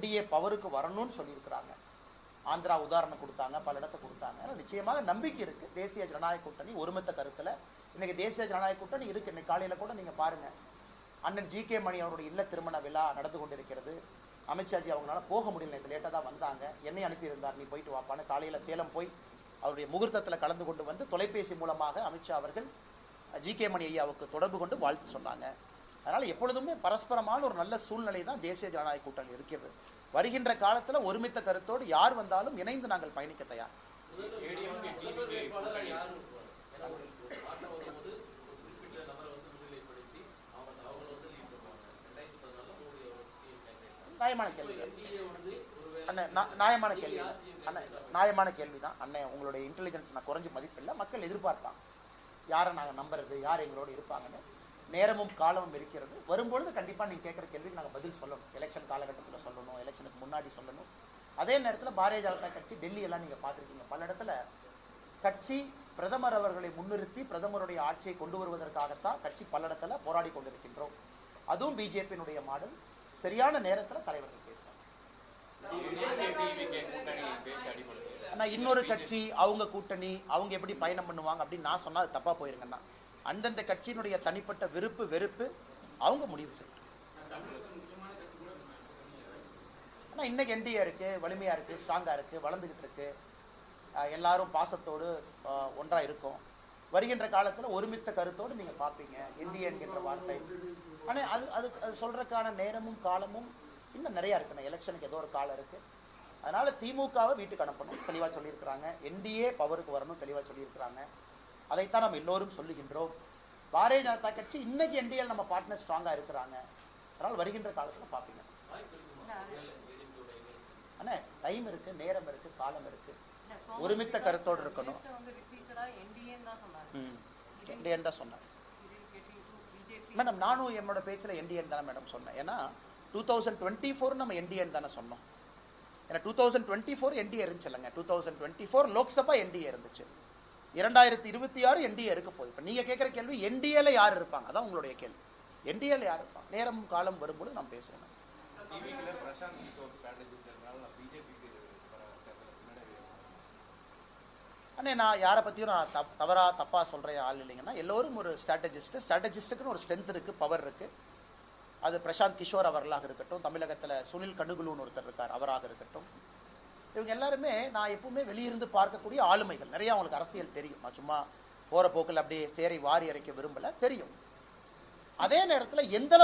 NDA பவருக்கு வரணும்னு சொல்லியிருக்கிறாங்க. ஆந்திரா உதாரணம் கொடுத்தாங்க, பல இடத்தை கொடுத்தாங்க. நிச்சயமாக நம்பிக்கை இருக்கு. தேசிய ஜனநாயக கூட்டணி ஒருமித்த கருத்துல இன்னைக்கு தேசிய ஜனநாயக கூட்டணி இருக்கு. இன்னைக்கு காலையில கூட நீங்க பாருங்க, அண்ணன் ஜி கே மணி அவருடைய இல்ல திருமண விழா நடந்து கொண்டிருக்கிறது. அமித்ஷாஜி அவங்களால போக முடியல, நேற்று லேட்டாக தான் வந்தாங்க. என்னை அனுப்பியிருந்தார், நீ போயிட்டு வாப்பான்னு. காலையில சேலம் போய் அவருடைய முகூர்த்தத்தில் கலந்து கொண்டு வந்து தொலைபேசி மூலமாக அமித்ஷா அவர்கள் ஜி கே மணி ஐயாவுக்கு தொடர்பு கொண்டு வாழ்த்து சொன்னாங்க. அதனால எப்பொழுதுமே பரஸ்பரமான ஒரு நல்ல சூழ்நிலை தான் தேசிய ஜனநாயக கூட்டணி இருக்கிறது. வருகின்ற காலத்தில் ஒருமித்த கருத்தோடு யார் வந்தாலும் இணைந்து நாங்கள் பயணிக்க தயார். நியாயமான கேள்வி நியாயமான கேள்விதான் அண்ணன். உங்களுடைய இன்டெலிஜென்ஸ் நான் குறைஞ்சு மதிப்பில்லை. மக்கள் எதிர்பார்ப்பாங்க யாரை நாங்கள் நம்புறது, யார் எங்களோட இருப்பாங்கன்னு. நேரமும் காலமும் இருக்கிறது. வரும்பொழுது கண்டிப்பா நீங்க கேட்கிற கேள்விக்கு நாங்கள் பதில் சொல்லணும். எலெக்ஷன் காலகட்டத்தில் சொல்லணும், எலெக்ஷனுக்கு முன்னாடி சொல்லணும். அதே நேரத்தில் பாரதிய ஜனதா கட்சி டெல்லி எல்லாம் நீங்க பார்த்துருக்கீங்க, பல இடத்துல கட்சி பிரதமர் அவர்களை முன்னிறுத்தி பிரதமருடைய ஆட்சியை கொண்டு வருவதற்காகத்தான் கட்சி பல இடத்துல போராடி கொண்டிருக்கின்றோம். அதுவும் பிஜேபியினுடைய மாடல். சரியான நேரத்தில் தலைவர்கள் பேசுவாங்க. இன்னொரு கட்சி அவங்க கூட்டணி அவங்க எப்படி பயணம் பண்ணுவாங்க அப்படின்னு நான் சொன்னா அது தப்பா போயிருங்கன்னா, அந்தந்த கட்சியினுடைய தனிப்பட்ட விருப்பு வெறுப்பு அவங்க முடிவு செய்யும். ஆனா இன்னைக்கு என்டிஏ இருக்கு, வலிமையா இருக்கு, ஸ்ட்ராங்கா இருக்கு, வளர்ந்துகிட்டு இருக்கு. எல்லாரும் பாசத்தோடு ஒன்றா இருக்கும். வருகின்ற காலத்துல ஒருமித்த கருத்தோடு நீங்க பாப்பீங்க என்டிஏ என்கின்ற வார்த்தை. ஆனா அது சொல்றதுக்கான நேரமும் காலமும் இன்னும் நிறைய இருக்கு. எலெக்ஷனுக்கு ஏதோ ஒரு காலம் இருக்கு. அதனால திமுகவை வீட்டுக்கு அனுப்பணும் தெளிவா சொல்லியிருக்கிறாங்க. என்டிஏ பவருக்கு வரணும் தெளிவா சொல்லியிருக்கிறாங்க. அதைத்தான் நம்ம எல்லோரும் சொல்லுகின்றோம். பாரதிய ஜனதா கட்சி இன்னைக்கு என்டிஏ நம்ம பார்ட்னர் ஸ்ட்ராங்கா இருக்கிறாங்க. அதனால வருகின்ற காலத்துல பாப்பீங்க. ஆனா டைம் இருக்கு, நேரம் இருக்கு, காலம் இருக்கு. ஒருமித்த கருத்தோடு இருக்கணும். என்டிஏன் தான் சொன்னாங்க மேடம். நானும் என்னோட பேச்சுல என்டிஏன் தானே மேடம் சொன்னேன். ஏன்னா 2024 நம்ம என்டிஏன் தானே சொன்னோம். ஏன்னா 2024 என்டிஏ இருந்துச்சு இல்லைங்க. 2024 லோக்சபா என்டிஏ இருந்துச்சு. 2026 என்டிஏ இருக்க போகுது. இப்ப நீங்க கேட்கிற கேள்வி என்டிஏல யார் இருப்பாங்க, அதான் உங்களுடைய கேள்வி. என்டிஏல யார் இருப்பாங்க? நேரம் காலம் வரும்போது நாம் பேசுவோம். அண்ணே, நான் யாரை பத்தியும் நான் தப்பா சொல்ற ஆள் இல்லைங்கன்னா, எல்லோரும் ஒரு ஸ்ட்ராட்டஜிஸ்டுக்குன்னு ஒரு ஸ்ட்ரென்த் இருக்கு, பவர் இருக்கு. அது பிரசாந்த் கிஷோர் அவர்களாக இருக்கட்டும், தமிழகத்துல சுனில் கண்டுகுலுன்னு ஒருத்தர் இருக்கார், அவராக இருக்கட்டும். இவங்க எல்லாருமே நான் எப்பவுமே வெளியிருந்து பார்க்கக்கூடிய ஆளுமைகள். நிறைய அவங்களுக்கு அரசியல் தெரியும். நான் சும்மா போற போக்கில் அப்படியே தேரை வாரி இறைக்க விரும்பல, தெரியும். அதே நேரத்தில் எந்த